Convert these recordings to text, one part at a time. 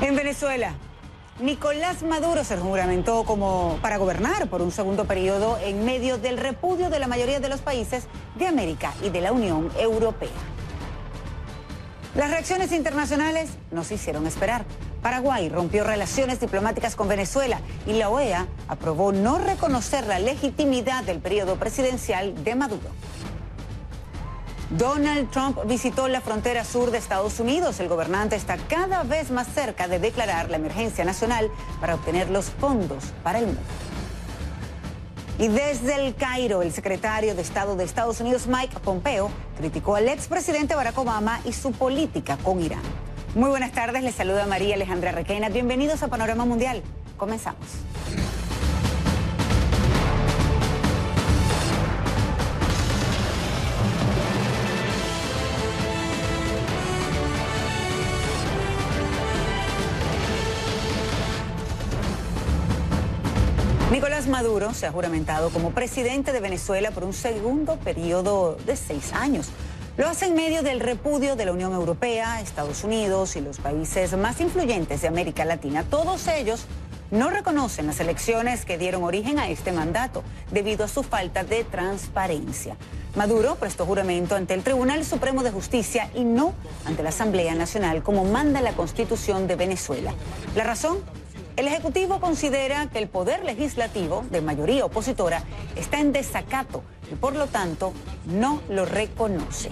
En Venezuela, Nicolás Maduro se juramentó para gobernar por un segundo periodo en medio del repudio de la mayoría de los países de América y de la Unión Europea. Las reacciones internacionales no se hicieron esperar. Paraguay rompió relaciones diplomáticas con Venezuela y la OEA aprobó no reconocer la legitimidad del periodo presidencial de Maduro. Donald Trump visitó la frontera sur de Estados Unidos. El gobernante está cada vez más cerca de declarar la emergencia nacional para obtener los fondos para el muro. Y desde el Cairo, el secretario de Estado de Estados Unidos, Mike Pompeo, criticó al expresidente Barack Obama y su política con Irán. Muy buenas tardes, les saluda María Alejandra Requena. Bienvenidos a Panorama Mundial. Comenzamos. Nicolás Maduro se ha juramentado como presidente de Venezuela por un segundo periodo de 6 años. Lo hace en medio del repudio de la Unión Europea, Estados Unidos y los países más influyentes de América Latina. Todos ellos no reconocen las elecciones que dieron origen a este mandato debido a su falta de transparencia. Maduro prestó juramento ante el Tribunal Supremo de Justicia y no ante la Asamblea Nacional como manda la Constitución de Venezuela. ¿La razón? El Ejecutivo considera que el poder legislativo, de mayoría opositora, está en desacato y por lo tanto no lo reconoce.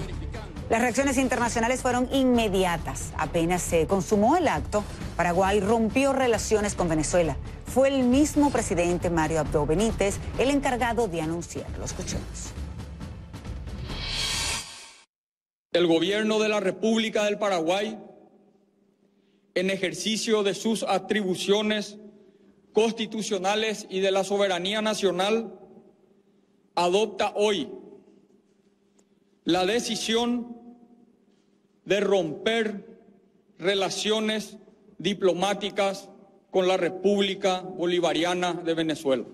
Las reacciones internacionales fueron inmediatas. Apenas se consumó el acto, Paraguay rompió relaciones con Venezuela. Fue el mismo presidente Mario Abdo Benítez el encargado de anunciarlo. Escuchemos. El gobierno de la República del Paraguay, en ejercicio de sus atribuciones constitucionales y de la soberanía nacional, adopta hoy la decisión de romper relaciones diplomáticas con la República Bolivariana de Venezuela.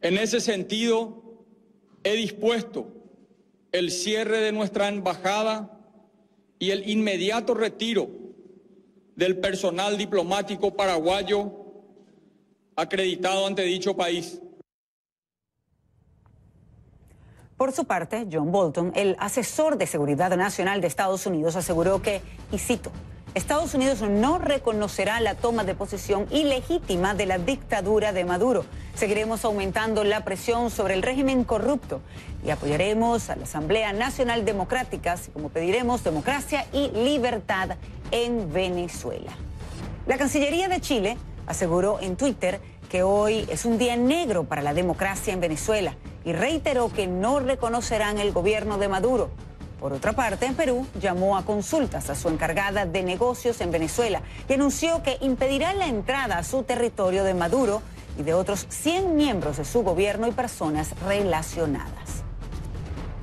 En ese sentido, he dispuesto el cierre de nuestra embajada y el inmediato retiro del personal diplomático paraguayo acreditado ante dicho país. Por su parte, John Bolton, el asesor de seguridad nacional de Estados Unidos, aseguró que, y cito, Estados Unidos no reconocerá la toma de posesión ilegítima de la dictadura de Maduro. Seguiremos aumentando la presión sobre el régimen corrupto y apoyaremos a la Asamblea Nacional Democrática, así como pediremos democracia y libertad en Venezuela. La Cancillería de Chile aseguró en Twitter que hoy es un día negro para la democracia en Venezuela y reiteró que no reconocerán el gobierno de Maduro. Por otra parte, en Perú llamó a consultas a su encargada de negocios en Venezuela y anunció que impedirá la entrada a su territorio de Maduro y de otros 100 miembros de su gobierno y personas relacionadas.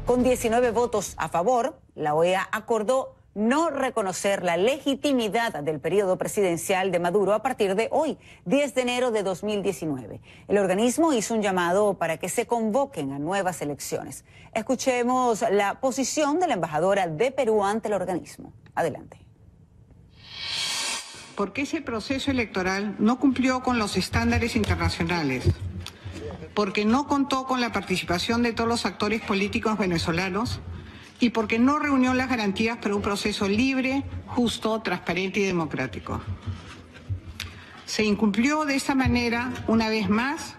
Con 19 votos a favor, la OEA acordó no reconocer la legitimidad del periodo presidencial de Maduro a partir de hoy, 10 de enero de 2019. El organismo hizo un llamado para que se convoquen a nuevas elecciones. Escuchemos la posición de la embajadora de Perú ante el organismo. Adelante. Porque ese proceso electoral no cumplió con los estándares internacionales, porque no contó con la participación de todos los actores políticos venezolanos, y porque no reunió las garantías para un proceso libre, justo, transparente y democrático. Se incumplió de esta manera, una vez más,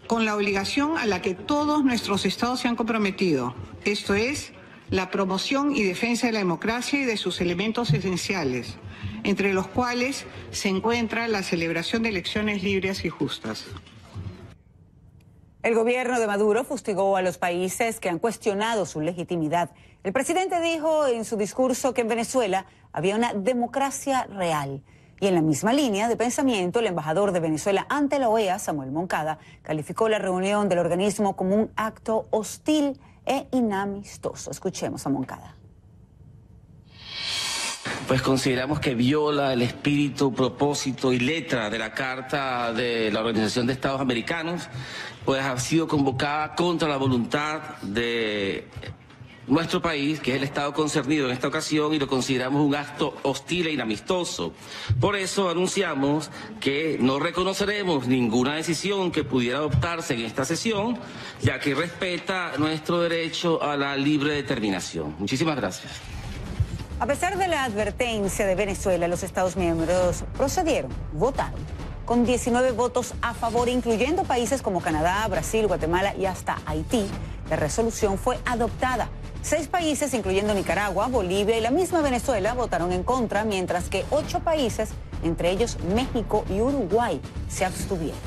con la obligación a la que todos nuestros estados se han comprometido, esto es, la promoción y defensa de la democracia y de sus elementos esenciales, entre los cuales se encuentra la celebración de elecciones libres y justas. El gobierno de Maduro fustigó a los países que han cuestionado su legitimidad. El presidente dijo en su discurso que en Venezuela había una democracia real. Y en la misma línea de pensamiento, el embajador de Venezuela ante la OEA, Samuel Moncada, calificó la reunión del organismo como un acto hostil e inamistoso. Escuchemos a Moncada. Pues consideramos que viola el espíritu, propósito y letra de la Carta de la Organización de Estados Americanos, pues ha sido convocada contra la voluntad de nuestro país, que es el Estado concernido en esta ocasión, y lo consideramos un acto hostil e inamistoso. Por eso anunciamos que no reconoceremos ninguna decisión que pudiera adoptarse en esta sesión, ya que respeta nuestro derecho a la libre determinación. Muchísimas gracias. A pesar de la advertencia de Venezuela, los Estados miembros procedieron, votaron, con 19 votos a favor, incluyendo países como Canadá, Brasil, Guatemala y hasta Haití. La resolución fue adoptada. 6 países, incluyendo Nicaragua, Bolivia y la misma Venezuela, votaron en contra, mientras que 8 países, entre ellos México y Uruguay, se abstuvieron.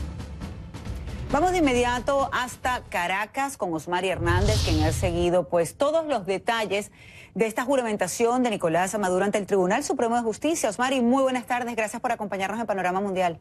Vamos de inmediato hasta Caracas con Osmari Hernández, quien ha seguido pues todos los detalles de esta juramentación de Nicolás Maduro ante el Tribunal Supremo de Justicia. Osmari, muy buenas tardes, gracias por acompañarnos en Panorama Mundial.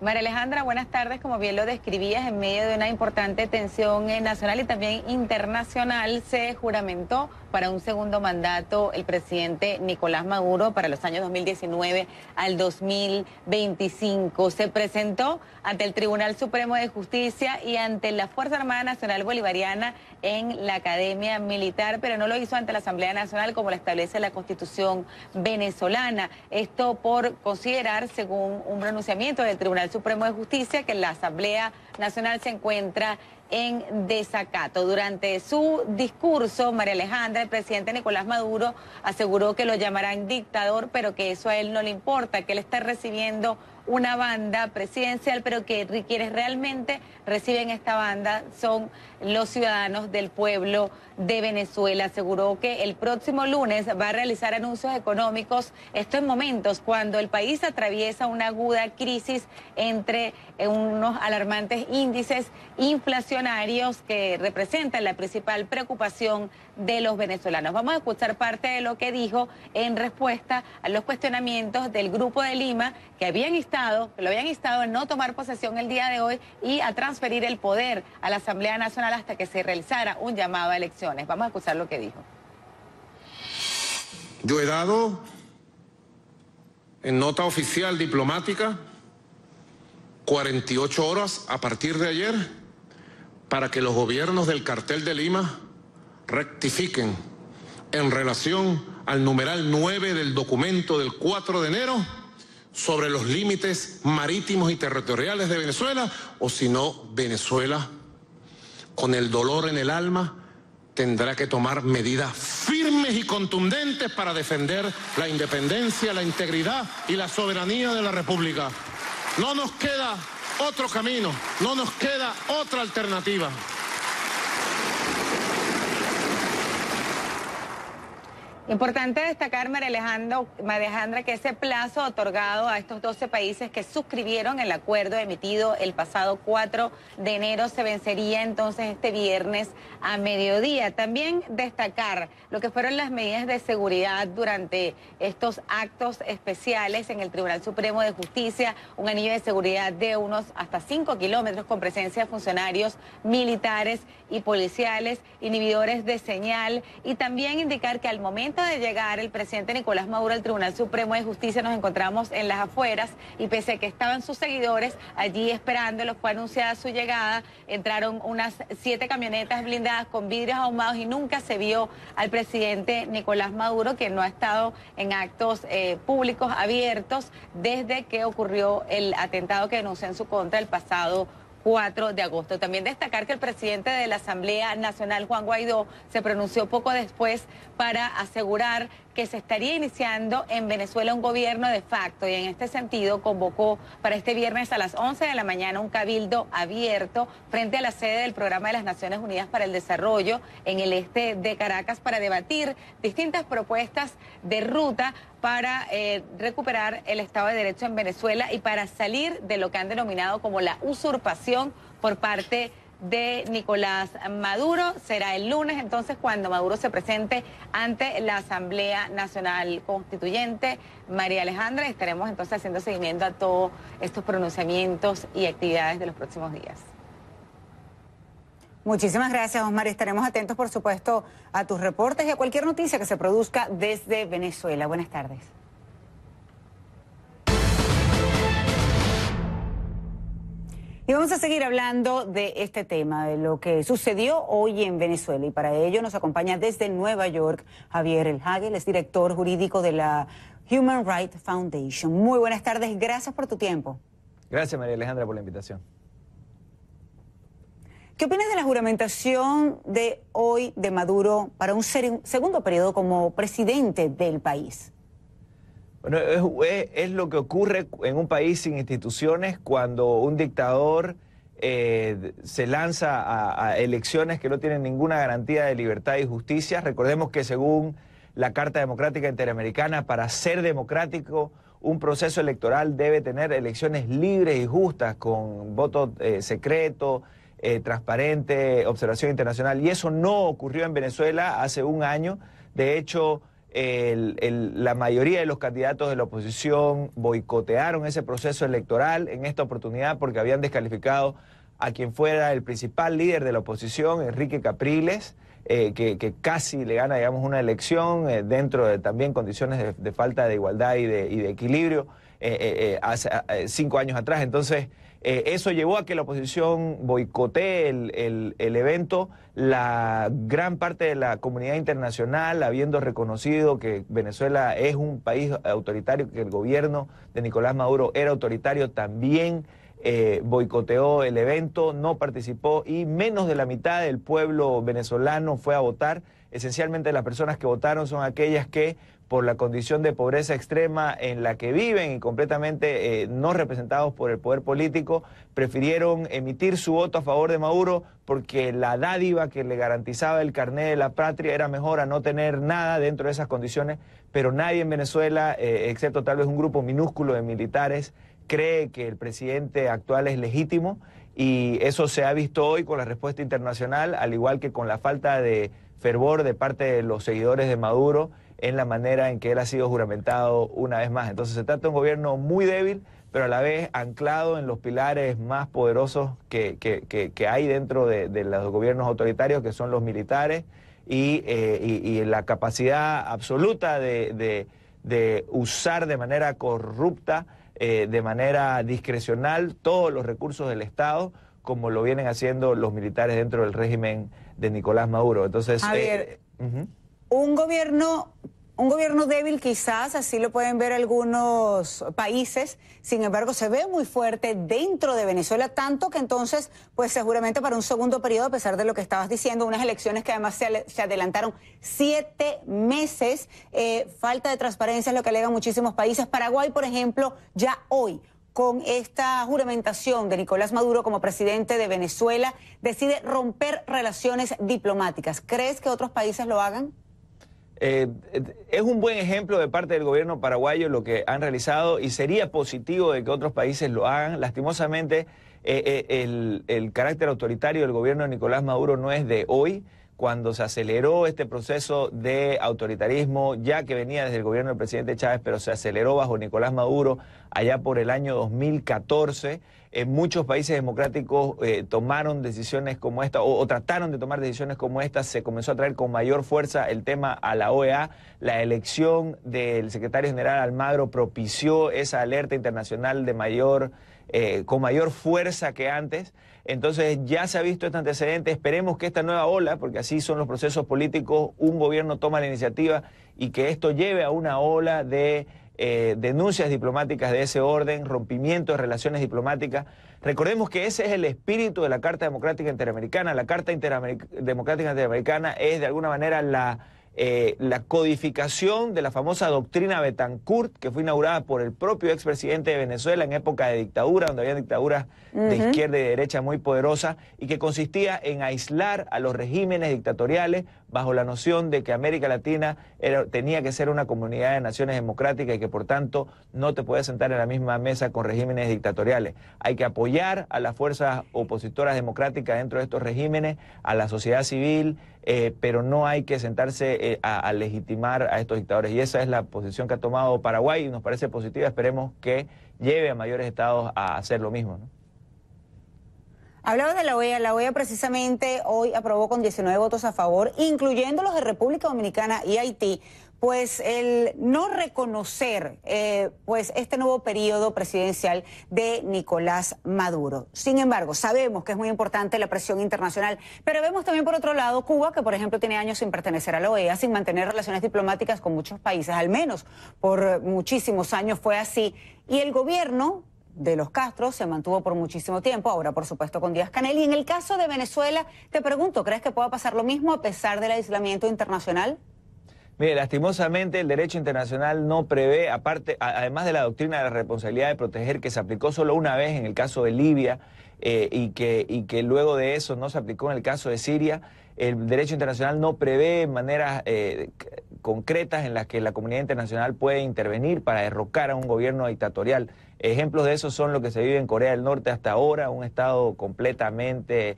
María Alejandra, buenas tardes. Como bien lo describías, en medio de una importante tensión nacional y también internacional, se juramentó para un segundo mandato el presidente Nicolás Maduro para los años 2019 al 2025. Se presentó ante el Tribunal Supremo de Justicia y ante la Fuerza Armada Nacional Bolivariana en la Academia Militar, pero no lo hizo ante la Asamblea Nacional como lo establece la Constitución venezolana. Esto por considerar, según un pronunciamiento del Tribunal Supremo de Justicia, que la Asamblea Nacional se encuentra en desacato. Durante su discurso, María Alejandra, el presidente Nicolás Maduro aseguró que lo llamarán dictador, pero que eso a él no le importa, que él está recibiendo una banda presidencial, pero que quienes realmente reciben esta banda son los ciudadanos del pueblo de Venezuela. Aseguró que el próximo lunes va a realizar anuncios económicos, esto en momentos cuando el país atraviesa una aguda crisis entre unos alarmantes índices inflacionarios que representan la principal preocupación de los venezolanos. Vamos a escuchar parte de lo que dijo en respuesta a los cuestionamientos del Grupo de Lima que lo habían instado a no tomar posesión el día de hoy y a transferir el poder a la Asamblea Nacional hasta que se realizara un llamado a elecciones. Vamos a escuchar lo que dijo. Yo he dado en nota oficial diplomática 48 horas a partir de ayer para que los gobiernos del Cartel de Lima rectifiquen en relación al numeral 9 del documento del 4 de enero sobre los límites marítimos y territoriales de Venezuela, o si no, Venezuela, con el dolor en el alma, tendrá que tomar medidas firmes y contundentes para defender la independencia, la integridad y la soberanía de la República. No nos queda otro camino, no nos queda otra alternativa. Importante destacar, María Alejandra, que ese plazo otorgado a estos 12 países que suscribieron el acuerdo emitido el pasado 4 de enero se vencería entonces este viernes a mediodía. También destacar lo que fueron las medidas de seguridad durante estos actos especiales en el Tribunal Supremo de Justicia, un anillo de seguridad de unos hasta 5 kilómetros con presencia de funcionarios militares y policiales, inhibidores de señal, y también indicar que al momento de llegar el presidente Nicolás Maduro al Tribunal Supremo de Justicia nos encontramos en las afueras y pese a que estaban sus seguidores allí esperándolo, fue anunciada su llegada, entraron unas 7 camionetas blindadas con vidrios ahumados y nunca se vio al presidente Nicolás Maduro, que no ha estado en actos públicos abiertos desde que ocurrió el atentado que denunció en su contra el pasado 4 de agosto. También destacar que el presidente de la Asamblea Nacional, Juan Guaidó, se pronunció poco después para asegurar que se estaría iniciando en Venezuela un gobierno de facto y en este sentido convocó para este viernes a las 11 de la mañana un cabildo abierto frente a la sede del Programa de las Naciones Unidas para el Desarrollo en el este de Caracas para debatir distintas propuestas de ruta para recuperar el Estado de Derecho en Venezuela y para salir de lo que han denominado como la usurpación por parte de Nicolás Maduro. Será el lunes entonces cuando Maduro se presente ante la Asamblea Nacional Constituyente. María Alejandra, estaremos entonces haciendo seguimiento a todos estos pronunciamientos y actividades de los próximos días. Muchísimas gracias, Osmar. Estaremos atentos, por supuesto, a tus reportes y a cualquier noticia que se produzca desde Venezuela. Buenas tardes. Y vamos a seguir hablando de este tema, de lo que sucedió hoy en Venezuela. Y para ello nos acompaña desde Nueva York Javier Elhagel, es director jurídico de la Human Rights Foundation. Muy buenas tardes, gracias por tu tiempo. Gracias, María Alejandra, por la invitación. ¿Qué opinas de la juramentación de hoy de Maduro para un segundo periodo como presidente del país? Bueno, es lo que ocurre en un país sin instituciones cuando un dictador se lanza a elecciones que no tienen ninguna garantía de libertad y justicia. Recordemos que según la Carta Democrática Interamericana, para ser democrático, un proceso electoral debe tener elecciones libres y justas, con voto secreto, transparente, observación internacional. Y eso no ocurrió en Venezuela hace un año. De hecho, la mayoría de los candidatos de la oposición boicotearon ese proceso electoral en esta oportunidad porque habían descalificado a quien fuera el principal líder de la oposición, Enrique Capriles, que casi le gana, digamos, una elección dentro de también condiciones de falta de igualdad y de equilibrio hace 5 años atrás. Entonces, eso llevó a que la oposición boicotee el evento. La gran parte de la comunidad internacional, habiendo reconocido que Venezuela es un país autoritario, que el gobierno de Nicolás Maduro era autoritario, también boicoteó el evento, no participó, y menos de la mitad del pueblo venezolano fue a votar. Esencialmente las personas que votaron son aquellas que, por la condición de pobreza extrema en la que viven y completamente no representados por el poder político, prefirieron emitir su voto a favor de Maduro porque la dádiva que le garantizaba el carné de la patria era mejor a no tener nada dentro de esas condiciones. Pero nadie en Venezuela, excepto tal vez un grupo minúsculo de militares, cree que el presidente actual es legítimo, y eso se ha visto hoy con la respuesta internacional, al igual que con la falta de fervor de parte de los seguidores de Maduro en la manera en que él ha sido juramentado una vez más. Entonces se trata de un gobierno muy débil, pero a la vez anclado en los pilares más poderosos que hay dentro de los gobiernos autoritarios, que son los militares, y la capacidad absoluta de usar de manera corrupta, de manera discrecional, todos los recursos del Estado, como lo vienen haciendo los militares dentro del régimen de Nicolás Maduro. Entonces, Javier, un gobierno débil quizás, así lo pueden ver algunos países, sin embargo se ve muy fuerte dentro de Venezuela, tanto que entonces pues se juramenta para un segundo periodo, a pesar de lo que estabas diciendo, unas elecciones que además se adelantaron 7 meses, falta de transparencia es lo que alegan muchísimos países. Paraguay, por ejemplo, ya hoy, con esta juramentación de Nicolás Maduro como presidente de Venezuela, decide romper relaciones diplomáticas. ¿Crees que otros países lo hagan? Es un buen ejemplo de parte del gobierno paraguayo lo que han realizado, y sería positivo de que otros países lo hagan. Lastimosamente, el carácter autoritario del gobierno de Nicolás Maduro no es de hoy. Cuando se aceleró este proceso de autoritarismo, ya que venía desde el gobierno del presidente Chávez, pero se aceleró bajo Nicolás Maduro allá por el año 2014, muchos países democráticos tomaron decisiones como esta, o trataron de tomar decisiones como esta. Se comenzó a traer con mayor fuerza el tema a la OEA. La elección del secretario general Almagro propició esa alerta internacional con mayor fuerza que antes. Entonces ya se ha visto este antecedente. Esperemos que esta nueva ola, porque así son los procesos políticos, un gobierno toma la iniciativa y que esto lleve a una ola de denuncias diplomáticas de ese orden, rompimiento de relaciones diplomáticas. Recordemos que ese es el espíritu de la Carta Democrática Interamericana. La Carta Democrática Interamericana es de alguna manera la codificación de la famosa doctrina Betancourt, que fue inaugurada por el propio expresidente de Venezuela en época de dictadura, donde había dictaduras de izquierda y de derecha muy poderosas, y que consistía en aislar a los regímenes dictatoriales bajo la noción de que América Latina tenía que ser una comunidad de naciones democráticas y que por tanto no te puedes sentar en la misma mesa con regímenes dictatoriales. Hay que apoyar a las fuerzas opositoras democráticas dentro de estos regímenes, a la sociedad civil, pero no hay que sentarse a legitimar a estos dictadores. Y esa es la posición que ha tomado Paraguay y nos parece positiva. Esperemos que lleve a mayores estados a hacer lo mismo, ¿no? Hablaba de la OEA. La OEA precisamente hoy aprobó con 19 votos a favor, incluyendo los de República Dominicana y Haití, pues el no reconocer pues este nuevo periodo presidencial de Nicolás Maduro. Sin embargo, sabemos que es muy importante la presión internacional, pero vemos también por otro lado Cuba, que por ejemplo tiene años sin pertenecer a la OEA, sin mantener relaciones diplomáticas con muchos países, al menos por muchísimos años fue así, y el gobierno de los Castro se mantuvo por muchísimo tiempo, ahora por supuesto con Díaz-Canel. Y en el caso de Venezuela, te pregunto, ¿crees que pueda pasar lo mismo a pesar del aislamiento internacional? Mire, lastimosamente el derecho internacional no prevé, además de la doctrina de la responsabilidad de proteger, que se aplicó solo una vez en el caso de Libia y que luego de eso no se aplicó en el caso de Siria, el derecho internacional no prevé maneras concretas en las que la comunidad internacional puede intervenir para derrocar a un gobierno dictatorial. Ejemplos de eso son lo que se vive en Corea del Norte hasta ahora, un estado completamente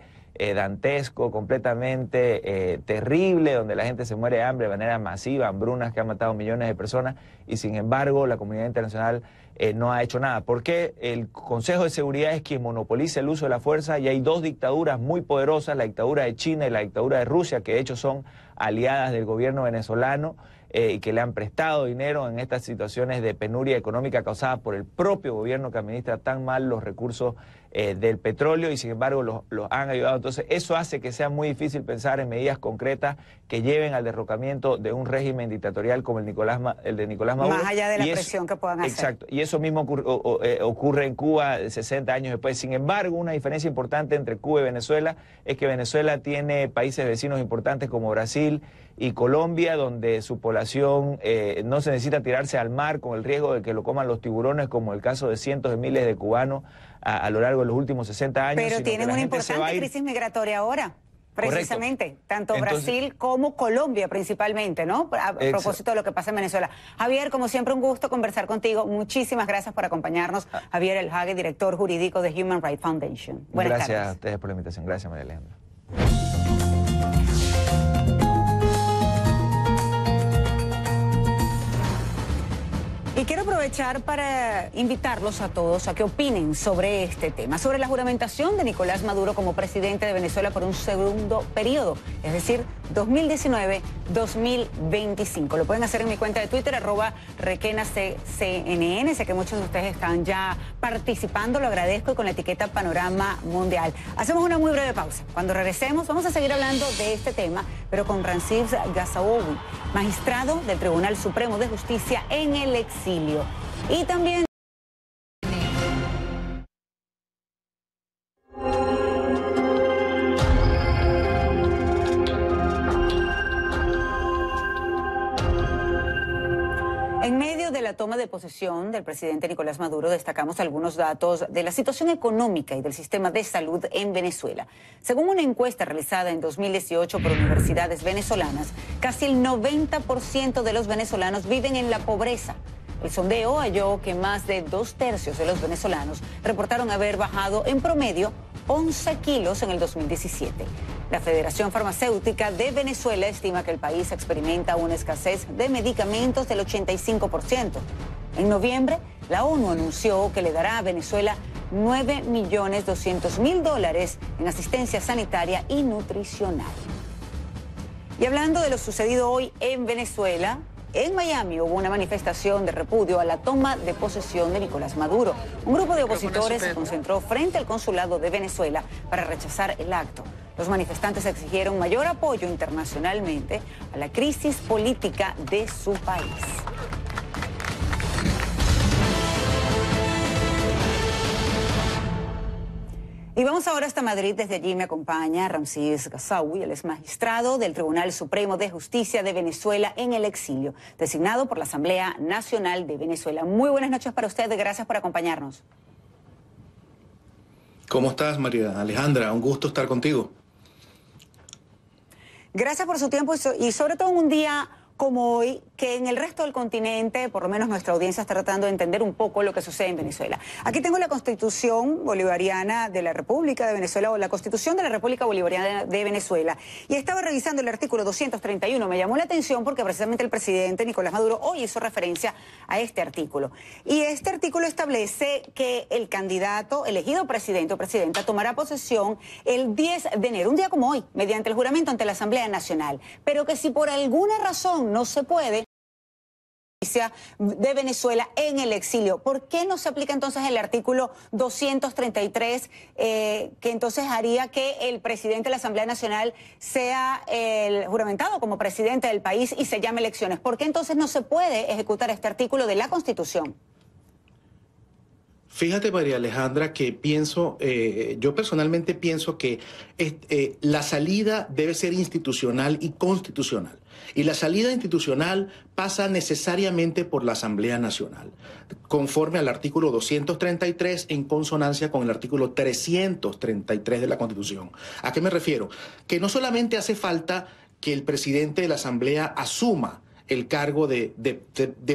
dantesco, completamente terrible, donde la gente se muere de hambre de manera masiva, hambrunas que han matado millones de personas, y sin embargo la comunidad internacional no ha hecho nada. Porque el Consejo de Seguridad es quien monopoliza el uso de la fuerza, y hay dos dictaduras muy poderosas, la dictadura de China y la dictadura de Rusia, que de hecho son aliadas del gobierno venezolano, y que le han prestado dinero en estas situaciones de penuria económica causada por el propio gobierno que administra tan mal los recursos del petróleo, y sin embargo los han ayudado. Entonces eso hace que sea muy difícil pensar en medidas concretas que lleven al derrocamiento de un régimen dictatorial como el de Nicolás Maduro. Más allá de la presión que puedan hacer. Exacto, y eso mismo ocurre en Cuba 60 años después. Sin embargo, una diferencia importante entre Cuba y Venezuela es que Venezuela tiene países vecinos importantes como Brasil y Colombia, donde su población no se necesita tirarse al mar con el riesgo de que lo coman los tiburones, como el caso de cientos de miles de cubanos a lo largo de los últimos 60 años. Pero tienen una importante crisis migratoria ahora, precisamente. Correcto. Tanto Brasil como Colombia principalmente, ¿no? A propósito de lo que pasa en Venezuela. Javier, como siempre, un gusto conversar contigo. Muchísimas gracias por acompañarnos. Javier Elhague, director jurídico de Human Rights Foundation. Buenas tardes. Gracias a ustedes por la invitación. Gracias, María Alejandra. Y quiero aprovechar para invitarlos a todos a que opinen sobre este tema, sobre la juramentación de Nicolás Maduro como presidente de Venezuela por un segundo periodo, es decir, 2019-2025. Lo pueden hacer en mi cuenta de Twitter, @RequenaCNN. Sé que muchos de ustedes están ya participando, lo agradezco, y con la etiqueta Panorama Mundial. Hacemos una muy breve pausa. Cuando regresemos vamos a seguir hablando de este tema, pero con Francis Gazaoui, magistrado del Tribunal Supremo de Justicia en el exilio. Y también en medio de la toma de posesión del presidente Nicolás Maduro, destacamos algunos datos de la situación económica y del sistema de salud en Venezuela. Según una encuesta realizada en 2018 por universidades venezolanas, casi el 90% de los venezolanos viven en la pobreza. El sondeo halló que más de 2/3 de los venezolanos reportaron haber bajado en promedio 11 kilos en el 2017. La Federación Farmacéutica de Venezuela estima que el país experimenta una escasez de medicamentos del 85%. En noviembre, la ONU anunció que le dará a Venezuela $9.200.000 en asistencia sanitaria y nutricional. Y hablando de lo sucedido hoy en Venezuela, en Miami hubo una manifestación de repudio a la toma de posesión de Nicolás Maduro. Un grupo de opositores se concentró frente al consulado de Venezuela para rechazar el acto. Los manifestantes exigieron mayor apoyo internacionalmente a la crisis política de su país. Y vamos ahora hasta Madrid. Desde allí me acompaña Francis Gazaoui, él es magistrado del Tribunal Supremo de Justicia de Venezuela en el exilio, designado por la Asamblea Nacional de Venezuela. Muy buenas noches para usted, gracias por acompañarnos. ¿Cómo estás, María Alejandra? Un gusto estar contigo. Gracias por su tiempo y sobre todo en un día como hoy, que en el resto del continente, por lo menos nuestra audiencia está tratando de entender un poco lo que sucede en Venezuela. Aquí tengo la Constitución Bolivariana de la República de Venezuela, o la Constitución de la República Bolivariana de Venezuela, y estaba revisando el artículo 231. Me llamó la atención porque precisamente el presidente Nicolás Maduro hoy hizo referencia a este artículo. Y este artículo establece que el candidato elegido presidente o presidenta tomará posesión el 10 de enero, un día como hoy, mediante el juramento ante la Asamblea Nacional, pero que si por alguna razón no se puede, de Venezuela en el exilio. ¿Por qué no se aplica entonces el artículo 233, que entonces haría que el presidente de la Asamblea Nacional sea el juramentado como presidente del país y se llame elecciones? ¿Por qué entonces no se puede ejecutar este artículo de la Constitución? Fíjate, María Alejandra, que yo personalmente pienso que la salida debe ser institucional y constitucional. Y la salida institucional pasa necesariamente por la Asamblea Nacional, conforme al artículo 233, en consonancia con el artículo 333 de la Constitución. ¿A qué me refiero? Que no solamente hace falta que el presidente de la Asamblea asuma el cargo de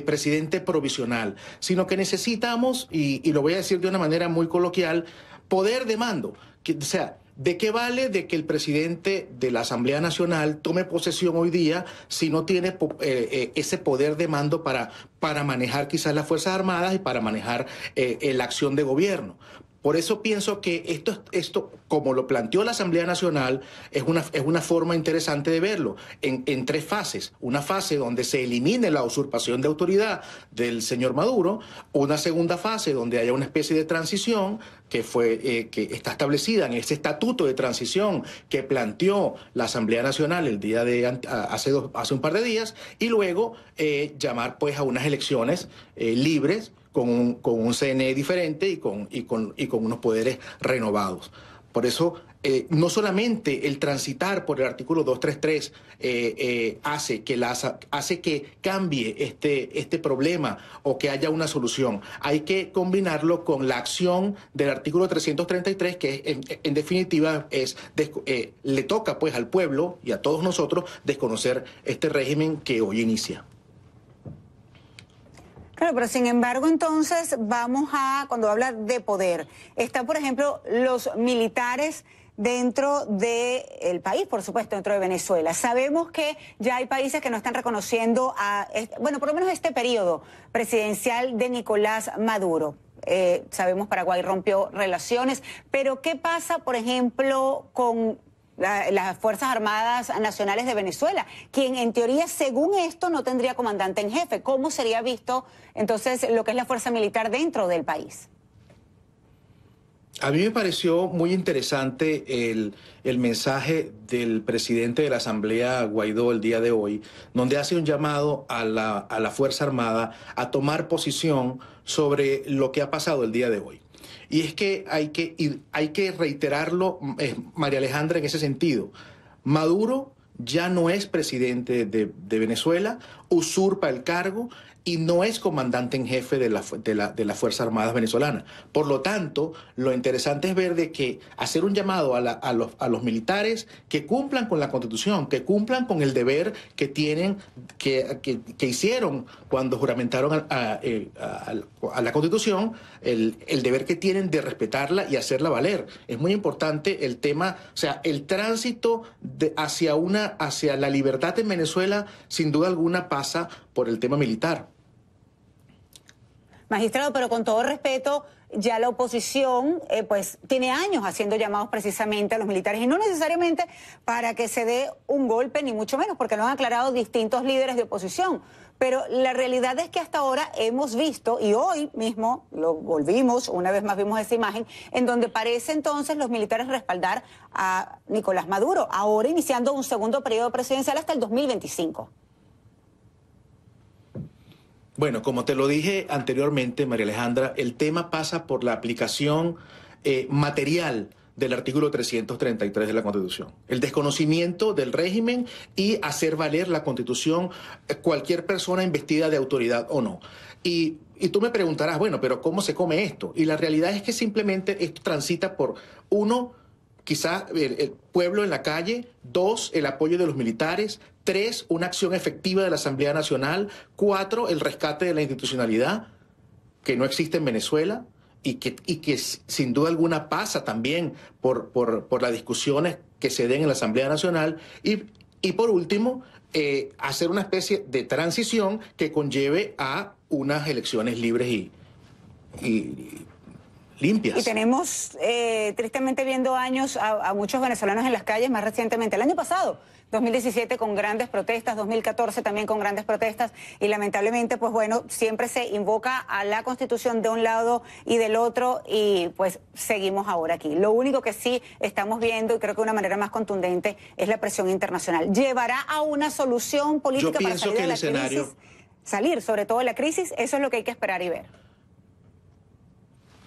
presidente provisional, sino que necesitamos, y lo voy a decir de una manera muy coloquial, poder de mando. O sea, ¿de qué vale de que el presidente de la Asamblea Nacional tome posesión hoy día si no tiene ese poder de mando para manejar quizás las Fuerzas Armadas y para manejar la acción de gobierno? Por eso pienso que esto, como lo planteó la Asamblea Nacional, es una forma interesante de verlo, en tres fases. Una fase donde se elimine la usurpación de autoridad del señor Maduro, una segunda fase donde haya una especie de transición que está establecida en ese estatuto de transición que planteó la Asamblea Nacional el día de hace un par de días, y luego llamar pues a unas elecciones libres, con un CNE diferente y con unos poderes renovados. Por eso, no solamente el transitar por el artículo 233 hace que cambie este problema o que haya una solución. Hay que combinarlo con la acción del artículo 333, que en definitiva le toca pues al pueblo y a todos nosotros desconocer este régimen que hoy inicia. Claro, pero sin embargo, entonces vamos a, cuando habla de poder, están, por ejemplo, los militares dentro del país, por supuesto, dentro de Venezuela. Sabemos que ya hay países que no están reconociendo por lo menos este periodo presidencial de Nicolás Maduro. Sabemos Paraguay rompió relaciones, pero ¿qué pasa, por ejemplo, con las Fuerzas Armadas Nacionales de Venezuela, quien en teoría, según esto, no tendría comandante en jefe? ¿Cómo sería visto entonces lo que es la fuerza militar dentro del país? A mí me pareció muy interesante el mensaje del presidente de la Asamblea, Guaidó, el día de hoy, donde hace un llamado a la Fuerza Armada a tomar posición sobre lo que ha pasado el día de hoy. Y es que hay que reiterarlo, María Alejandra, en ese sentido. Maduro ya no es presidente de Venezuela, usurpa el cargo y no es comandante en jefe de las Fuerzas Armadas venezolanas. Por lo tanto, lo interesante es ver de que hacer un llamado a los militares que cumplan con la Constitución, que cumplan con el deber que tienen, que hicieron cuando juramentaron a la Constitución, el deber que tienen de respetarla y hacerla valer. Es muy importante el tema, o sea, el tránsito hacia la libertad en Venezuela, sin duda alguna, pasa por el tema militar. Magistrado, pero con todo respeto, ya la oposición pues tiene años haciendo llamados precisamente a los militares, y no necesariamente para que se dé un golpe, ni mucho menos, porque lo han aclarado distintos líderes de oposición. Pero la realidad es que hasta ahora hemos visto, y hoy mismo lo volvimos, una vez más vimos esa imagen, en donde parece entonces los militares respaldar a Nicolás Maduro, ahora iniciando un segundo periodo presidencial hasta el 2025. Bueno, como te lo dije anteriormente, María Alejandra, el tema pasa por la aplicación material del artículo 333 de la Constitución. El desconocimiento del régimen y hacer valer la Constitución cualquier persona investida de autoridad o no. Y tú me preguntarás, bueno, pero ¿cómo se come esto? Y la realidad es que simplemente esto transita por, uno, quizás el pueblo en la calle; dos, el apoyo de los militares; 3, una acción efectiva de la Asamblea Nacional. 4, el rescate de la institucionalidad, que no existe en Venezuela y que sin duda alguna pasa también por las discusiones que se den en la Asamblea Nacional. Y por último, hacer una especie de transición que conlleve a unas elecciones libres y limpias. Y tenemos, tristemente, viendo años a muchos venezolanos en las calles, más recientemente, el año pasado, 2017, con grandes protestas, 2014 también con grandes protestas, y lamentablemente, pues bueno, siempre se invoca a la Constitución de un lado y del otro, y pues seguimos ahora aquí. Lo único que sí estamos viendo, y creo que de una manera más contundente, es la presión internacional. ¿Llevará a una solución política para salir de la crisis? Salir, sobre todo de la crisis, eso es lo que hay que esperar y ver.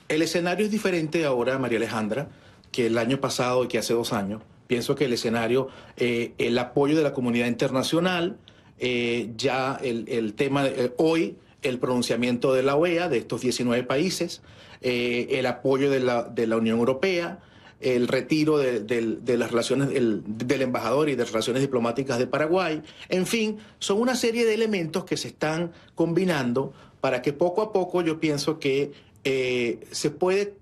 El escenario es diferente ahora, María Alejandra, que el año pasado y que hace 2 años. Pienso que el escenario, el apoyo de la comunidad internacional, ya el tema de hoy, el pronunciamiento de la OEA, de estos 19 países, el apoyo de la Unión Europea, el retiro de las relaciones del embajador y de las relaciones diplomáticas de Paraguay. En fin, son una serie de elementos que se están combinando para que poco a poco yo pienso que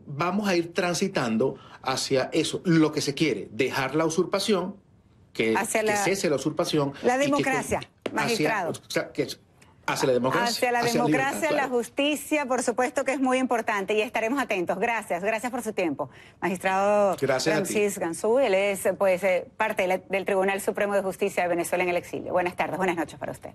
vamos a ir transitando hacia eso, lo que se quiere, dejar la usurpación, que cese la usurpación. La democracia, magistrado. Hacia la democracia. Hacia la democracia, claro. La justicia, por supuesto que es muy importante y estaremos atentos. Gracias por su tiempo. Magistrado Ramsés Gansú, él es pues parte del Tribunal Supremo de Justicia de Venezuela en el exilio. Buenas tardes, buenas noches para usted.